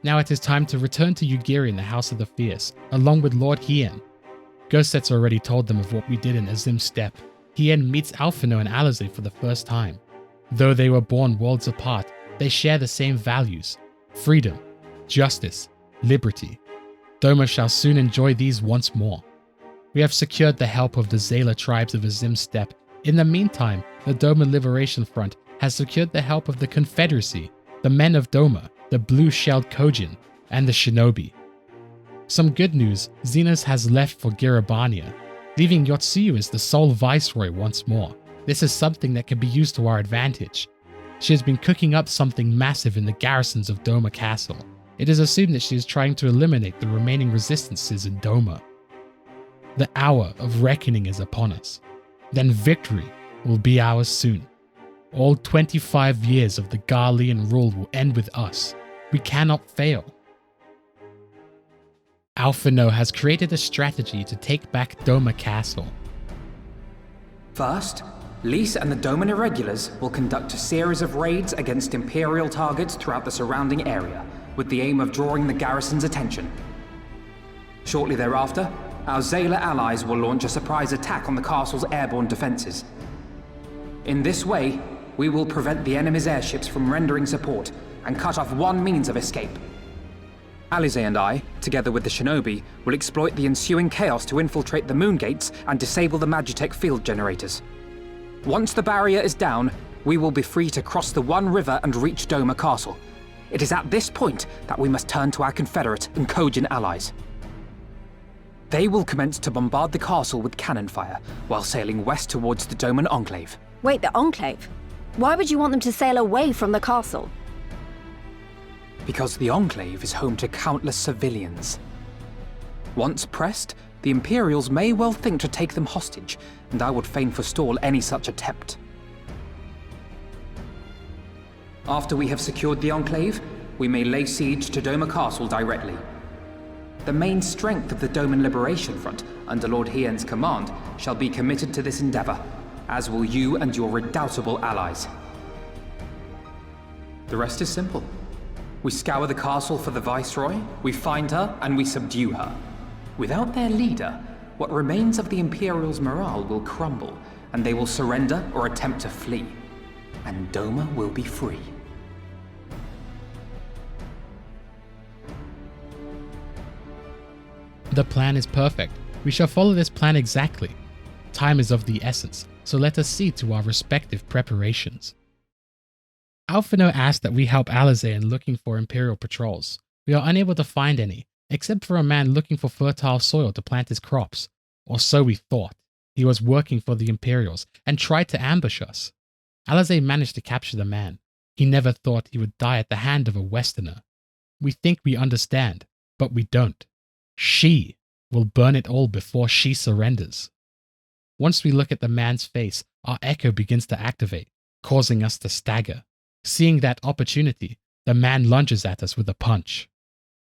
Now it is time to return to Ugiri in the House of the Fierce, along with Lord Hien. Ghoset's already told them of what we did in Azim Steppe. Hien meets Alphino and Alize for the first time. Though they were born worlds apart, they share the same values: freedom, justice, liberty. Doma shall soon enjoy these once more. We have secured the help of the Zayla tribes of Azim Steppe. In the meantime, the Doma Liberation Front has secured the help of the Confederacy, the Men of Doma, the Blue-Shelled Kojin, and the Shinobi. Some good news, Xenos has left for Gyr Abania, leaving Yotsuyu as the sole viceroy once more. This is something that can be used to our advantage. She has been cooking up something massive in the garrisons of Doma Castle. It is assumed that she is trying to eliminate the remaining resistances in Doma. The hour of reckoning is upon us. Then victory will be ours soon. All 25 years of the Garlean rule will end with us. We cannot fail. Alphino has created a strategy to take back Doma Castle. First, Lys and the Doman Irregulars will conduct a series of raids against Imperial targets throughout the surrounding area, with the aim of drawing the garrison's attention. Shortly thereafter, our Zayla allies will launch a surprise attack on the castle's airborne defenses. In this way, we will prevent the enemy's airships from rendering support and cut off one means of escape. Alize and I, together with the Shinobi, will exploit the ensuing chaos to infiltrate the moon gates and disable the Magitech field generators. Once the barrier is down, we will be free to cross the One River and reach Doma Castle. It is at this point that we must turn to our Confederate and Kojin allies. They will commence to bombard the castle with cannon fire, while sailing west towards the Doman Enclave. Wait, the Enclave? Why would you want them to sail away from the castle? Because the Enclave is home to countless civilians. Once pressed, the Imperials may well think to take them hostage, and I would fain forestall any such attempt. After we have secured the Enclave, we may lay siege to Doma Castle directly. The main strength of the Doman Liberation Front, under Lord Hien's command, shall be committed to this endeavor, as will you and your redoubtable allies. The rest is simple. We scour the castle for the Viceroy, we find her, and we subdue her. Without their leader, what remains of the Imperials' morale will crumble, and they will surrender or attempt to flee. And Doma will be free. The plan is perfect. We shall follow this plan exactly. Time is of the essence, so let us see to our respective preparations. Alphino asked that we help Alize in looking for Imperial patrols. We are unable to find any, except for a man looking for fertile soil to plant his crops. Or so we thought. He was working for the Imperials and tried to ambush us. Alize managed to capture the man. He never thought he would die at the hand of a Westerner. We think we understand, but we don't. She will burn it all before she surrenders. Once we look at the man's face, our echo begins to activate, causing us to stagger. Seeing that opportunity, the man lunges at us with a punch.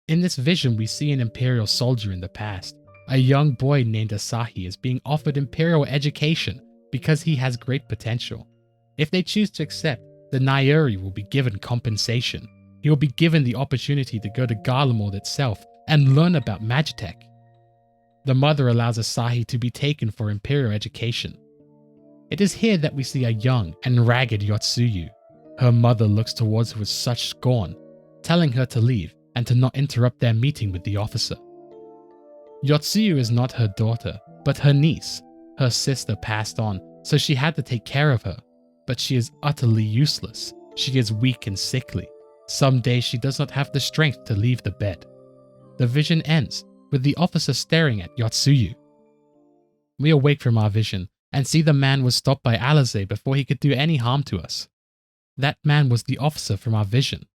In this vision, we see an Imperial soldier in the past. A young boy named Asahi is being offered Imperial education because he has great potential. If they choose to accept, the Nairi will be given compensation. He will be given the opportunity to go to Garlemald itself and learn about Magitech. The mother allows Asahi to be taken for Imperial education. It is here that we see a young and ragged Yotsuyu. Her mother looks towards her with such scorn, telling her to leave and to not interrupt their meeting with the officer. Yotsuyu is not her daughter, but her niece. Her sister passed on, so she had to take care of her. But she is utterly useless. She is weak and sickly. Some days she does not have the strength to leave the bed. The vision ends with the officer staring at Yotsuyu. We awake from our vision and see the man was stopped by Alize before he could do any harm to us. That man was the officer from our vision.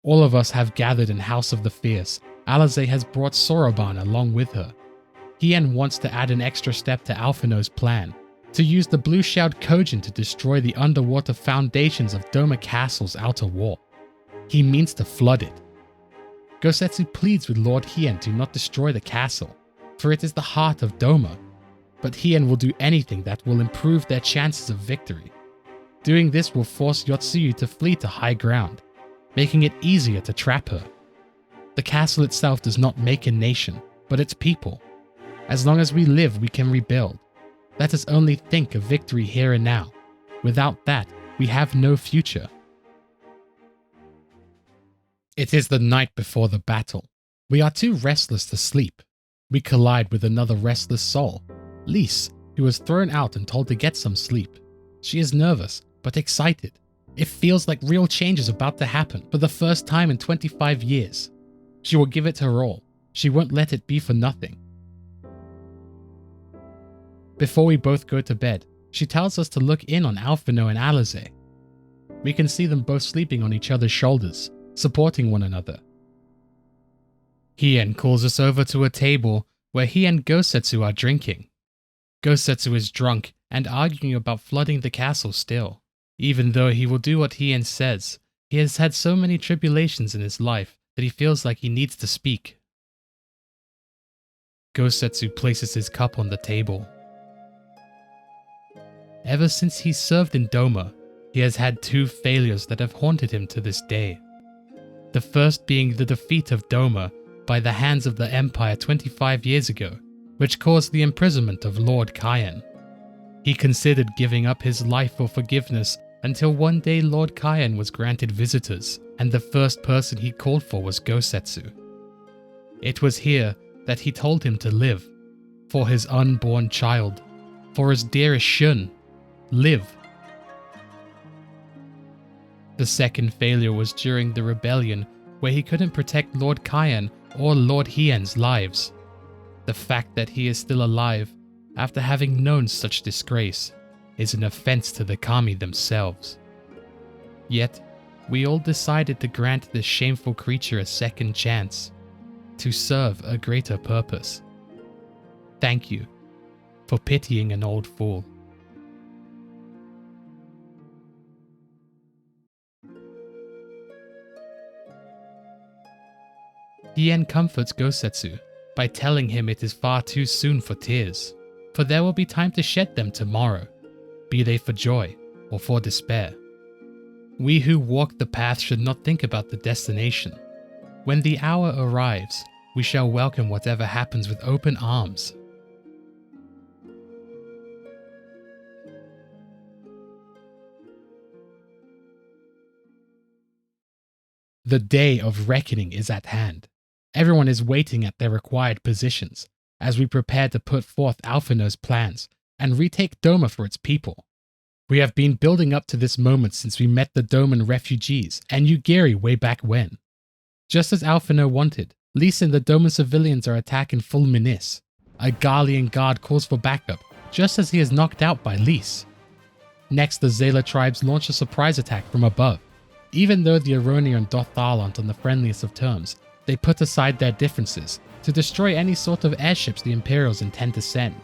All of us have gathered in House of the Fierce. Alize has brought Soroban along with her. Hien wants to add an extra step to Alphino's plan, to use the Blue-Shelled Kojin to destroy the underwater foundations of Doma Castle's outer wall. He means to flood it. Gosetsu pleads with Lord Hien to not destroy the castle, for it is the heart of Doma. But Hien will do anything that will improve their chances of victory. Doing this will force Yotsuyu to flee to high ground. making it easier to trap her. The castle itself does not make a nation, but its people. As long as we live, we can rebuild. Let us only think of victory here and now. Without that, we have no future. It is the night before the battle. We are too restless to sleep. We collide with another restless soul, Lise, who was thrown out and told to get some sleep. She is nervous, but excited. It feels like real change is about to happen for the first time in 25 years. She will give it her all. She won't let it be for nothing. Before we both go to bed, she tells us to look in on Alphino and Alize. We can see them both sleeping on each other's shoulders, supporting one another. Hien calls us over to a table where he and Gosetsu are drinking. Gosetsu is drunk and arguing about flooding the castle still. Even though he will do what Hien says, he has had so many tribulations in his life that he feels like he needs to speak. Gosetsu places his cup on the table. Ever since he served in Doma, he has had 2 failures that have haunted him to this day. The first being the defeat of Doma by the hands of the Empire 25 years ago, which caused the imprisonment of Lord Kyan. He considered giving up his life for forgiveness until one day Lord Kyan was granted visitors, and the first person he called for was Gosetsu. It was here that he told him to live, for his unborn child, for his dearest Shun. Live. The second failure was during the rebellion, where he couldn't protect Lord Kyan or Lord Hien's lives. The fact that he is still alive, after having known such disgrace, is an offense to the kami themselves. Yet, we all decided to grant this shameful creature a second chance, to serve a greater purpose. Thank you for pitying an old fool. Hien comforts Gosetsu by telling him it is far too soon for tears, for there will be time to shed them tomorrow, be they for joy or for despair. We who walk the path should not think about the destination. When the hour arrives, we shall welcome whatever happens with open arms. The day of reckoning is at hand. Everyone is waiting at their required positions as we prepare to put forth Alphino's plans and retake Doma for its people. We have been building up to this moment since we met the Doman refugees and Ugiri way back when. Just as Alphino wanted, Lise and the Doman civilians are attacking full Minis. A Garlean guard calls for backup, just as he is knocked out by Lise. Next, the Zayla tribes launch a surprise attack from above. Even though the Aronia and Dothal aren't on the friendliest of terms, they put aside their differences to destroy any sort of airships the Imperials intend to send.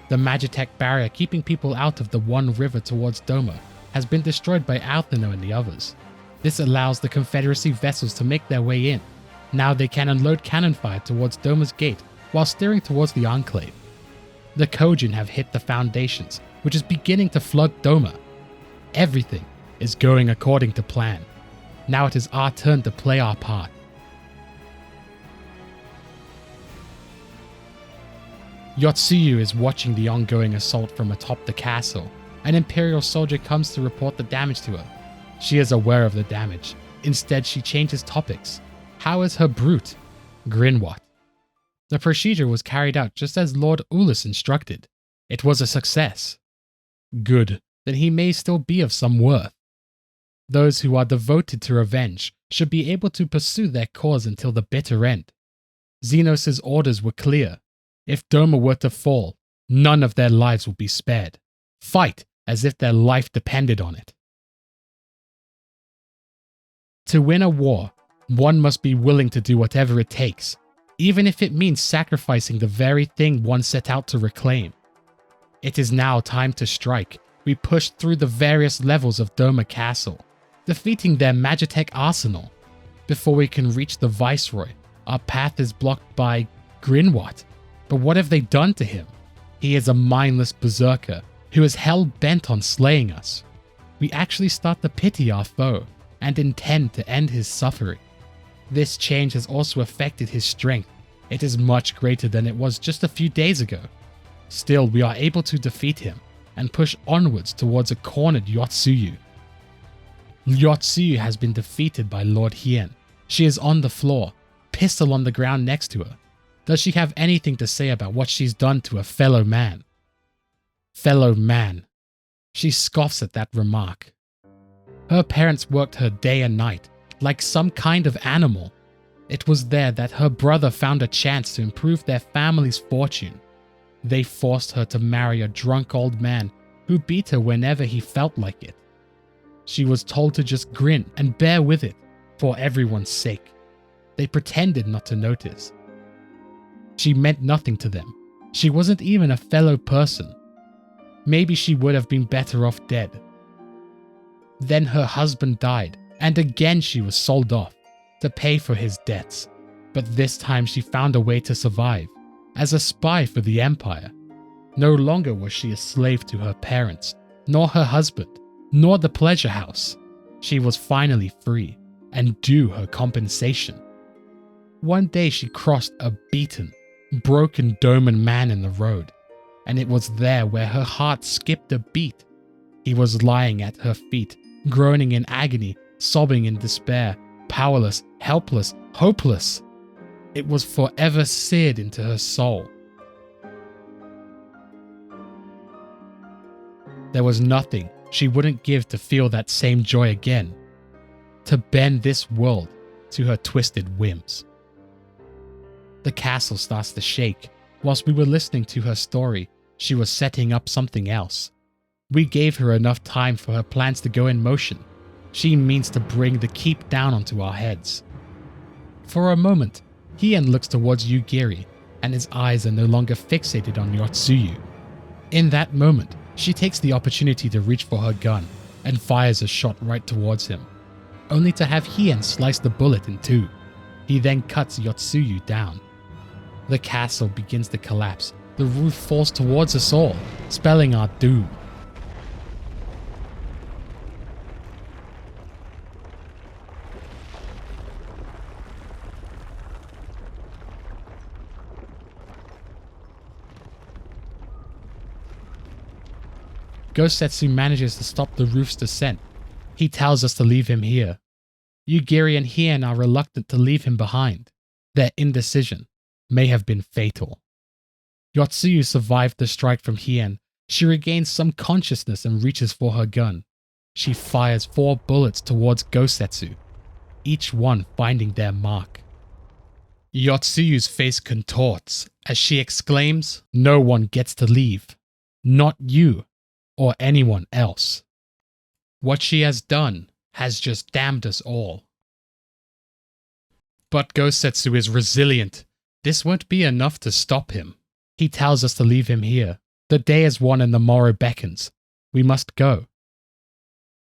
The Magitek barrier keeping people out of the one river towards Doma has been destroyed by Alphino and the others. This allows the Confederacy vessels to make their way in. Now they can unload cannon fire towards Doma's gate while steering towards the Enclave. The Kojin have hit the foundations, which is beginning to flood Doma. Everything is going according to plan. Now it is our turn to play our part. Yotsuyu is watching the ongoing assault from atop the castle. An Imperial soldier comes to report the damage to her. She is aware of the damage. Instead, she changes topics. How is her brute? Grinwat. The procedure was carried out just as Lord Ul'dah instructed. It was a success. Good, then he may still be of some worth. Those who are devoted to revenge should be able to pursue their cause until the bitter end. Xenos' orders were clear. If Doma were to fall, none of their lives will be spared. Fight as if their life depended on it. To win a war, one must be willing to do whatever it takes, even if it means sacrificing the very thing one set out to reclaim. It is now time to strike. We push through the various levels of Doma Castle, defeating their Magitek arsenal. Before we can reach the Viceroy, our path is blocked by Grinwat. But what have they done to him? He is a mindless berserker who is hell-bent on slaying us. we actually start to pity our foe and intend to end his suffering. This change has also affected his strength. It is much greater than it was just a few days ago. Still, we are able to defeat him and push onwards towards a cornered Yotsuyu. Yotsuyu has been defeated by Lord Hien. She is on the floor, pistol on the ground next to her. Does she have anything to say about what she's done to a fellow man? Fellow man. She scoffs at that remark. Her parents worked her day and night, like some kind of animal. It was there that her brother found a chance to improve their family's fortune. They forced her to marry a drunk old man who beat her whenever he felt like it. She was told to just grin and bear with it, for everyone's sake. They pretended not to notice. She meant nothing to them. She wasn't even a fellow person. Maybe she would have been better off dead. Then her husband died, and again she was sold off to pay for his debts. But this time she found a way to survive, as a spy for the Empire. No longer was she a slave to her parents, nor her husband, nor the pleasure house. She was finally free, and due her compensation. One day she crossed a beaten, broken Doman man in the road, and it was there where her heart skipped a beat. He was lying at her feet, groaning in agony, sobbing in despair, powerless, helpless, hopeless. It was forever seared into her soul. There was nothing she wouldn't give to feel that same joy again, to bend this world to her twisted whims. The castle starts to shake. Whilst we were listening to her story, she was setting up something else. We gave her enough time for her plans to go in motion. She means to bring the keep down onto our heads. For a moment, Hien looks towards Yugiri, and his eyes are no longer fixated on Yotsuyu. In that moment, she takes the opportunity to reach for her gun and fires a shot right towards him, only to have Hien slice the bullet in two. He then cuts Yotsuyu down. The castle begins to collapse. The roof falls towards us all, spelling our doom. Gosetsu manages to stop the roof's descent. He tells us to leave him here. Yugiri and Hien are reluctant to leave him behind. Their indecision may have been fatal. Yotsuyu survived the strike from Hien. She regains some consciousness and reaches for her gun. She fires 4 bullets towards Gosetsu, each one finding their mark. Yotsuyu's face contorts as she exclaims, "No one gets to leave. Not you or anyone else. What she has done has just damned us all." But Gosetsu is resilient. This won't be enough to stop him. He tells us to leave him here. The day is won and the morrow beckons. We must go.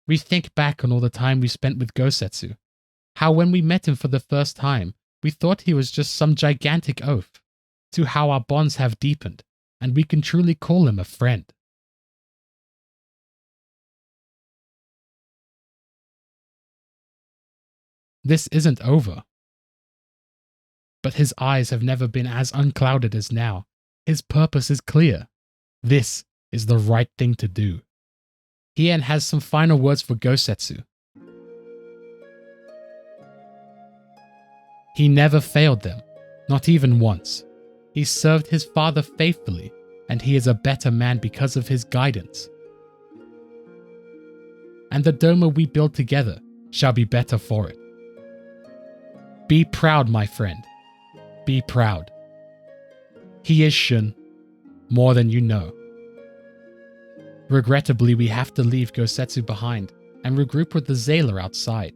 We think back on all the time we spent with Gosetsu. How when we met him for the first time, we thought he was just some gigantic oaf, to how our bonds have deepened, and we can truly call him a friend. This isn't over. But his eyes have never been as unclouded as now. His purpose is clear. This is the right thing to do. Hien has some final words for Gosetsu. He never failed them, not even once. He served his father faithfully, and he is a better man because of his guidance. And the Doma we build together shall be better for it. Be proud, my friend. Be proud. He is Shun, more than you know. Regrettably, we have to leave Gosetsu behind and regroup with the Zayla outside.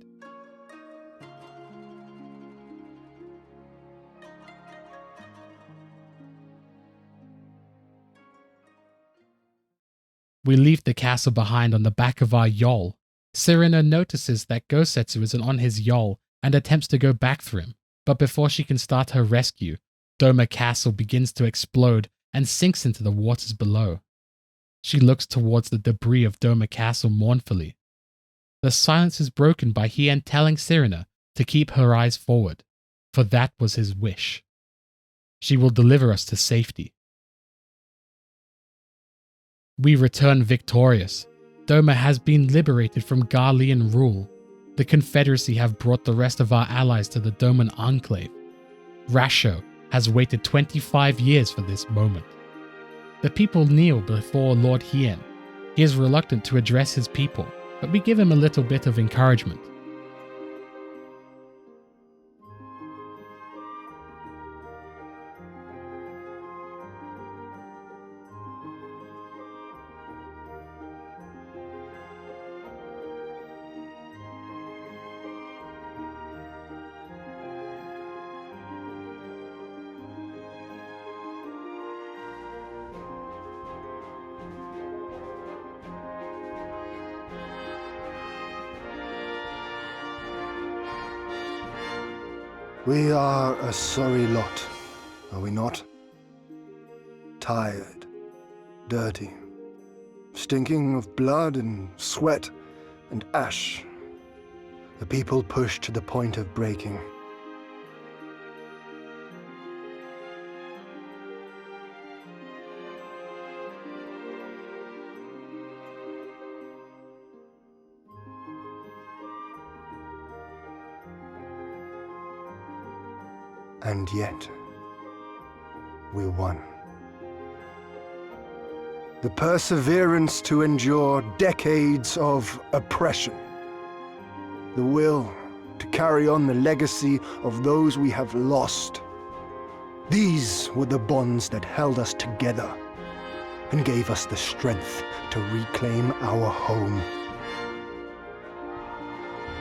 We leave the castle behind on the back of our Yol. Serena notices that Gosetsu isn't on his Yol and attempts to go back for him, but before she can start her rescue, Doma Castle begins to explode and sinks into the waters below. She looks towards the debris of Doma Castle mournfully, The silence is broken by Hien telling Serena to keep her eyes forward, for that was his wish. She will deliver us to safety. We return victorious. Doma has been liberated from Garlean rule. The Confederacy have brought the rest of our allies to the Doman Enclave. Rasho has waited 25 years for this moment. The people kneel before Lord Hien. He is reluctant to address his people, but we give him a little bit of encouragement. We are a sorry lot, are we not? Tired, dirty, stinking of blood and sweat and ash. The people pushed to the point of breaking. And yet, we won. The perseverance to endure decades of oppression. The will to carry on the legacy of those we have lost. These were the bonds that held us together and gave us the strength to reclaim our home.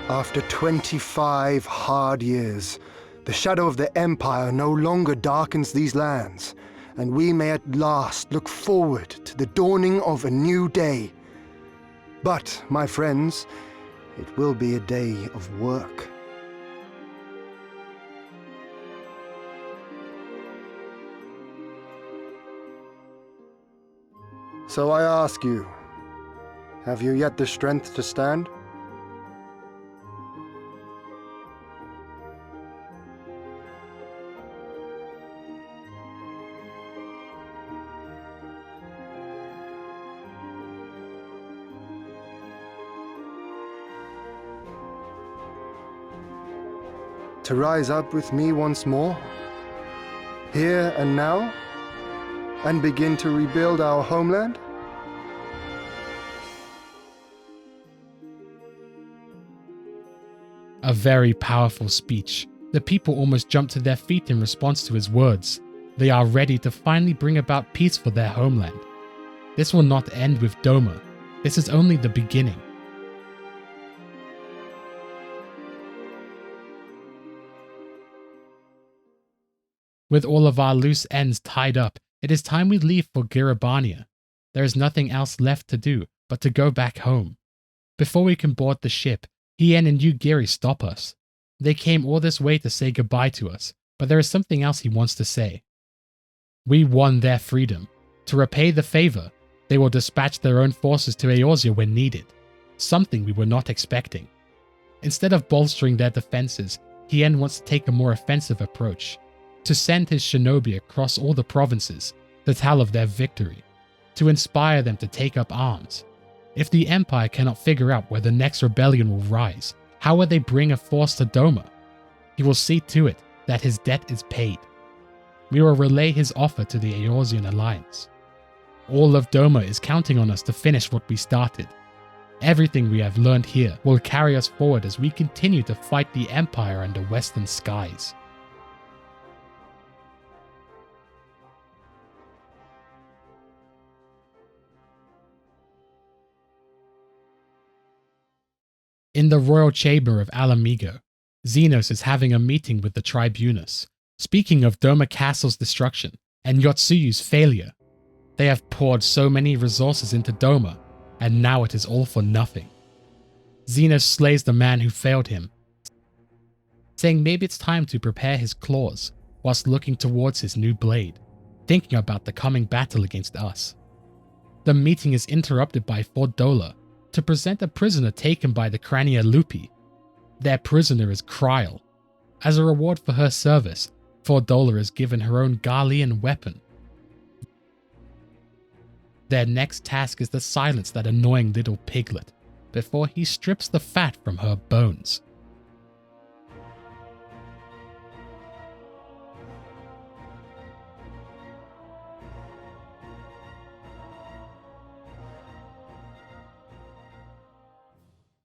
After 25 hard years, the shadow of the Empire no longer darkens these lands, and we may at last look forward to the dawning of a new day. But, my friends, it will be a day of work. So I ask you, have you yet the strength to stand? To rise up with me once more, here and now, and begin to rebuild our homeland? A very powerful speech. The people almost jump to their feet in response to his words. They are ready to finally bring about peace for their homeland. This will not end with Doma. This is only the beginning. With all of our loose ends tied up, it is time we leave for Gyr Abania. There is nothing else left to do but to go back home. Before we can board the ship, Hien and Ugiri stop us. They came all this way to say goodbye to us, but there is something else he wants to say. We won their freedom. To repay the favor, they will dispatch their own forces to Eorzea when needed, something we were not expecting. Instead of bolstering their defenses, Hien wants to take a more offensive approach, to send his shinobi across all the provinces to tell of their victory, to inspire them to take up arms. If the Empire cannot figure out where the next rebellion will rise, how will they bring a force to Doma? He will see to it that his debt is paid. We will relay his offer to the Eorzean Alliance. All of Doma is counting on us to finish what we started. Everything we have learned here will carry us forward as we continue to fight the Empire under Western skies. In the royal chamber of Alamigo, Xenos is having a meeting with the Tribunus, speaking of Doma Castle's destruction and Yotsuyu's failure. They have poured so many resources into Doma, and now it is all for nothing. Xenos slays the man who failed him, saying maybe it's time to prepare his claws, whilst looking towards his new blade, thinking about the coming battle against us. The meeting is interrupted by Fort Dola, to present a prisoner taken by the Crania Lupi. Their prisoner is Kryl. As a reward for her service, Fordola is given her own Garlean weapon. Their next task is to silence that annoying little piglet before he strips the fat from her bones.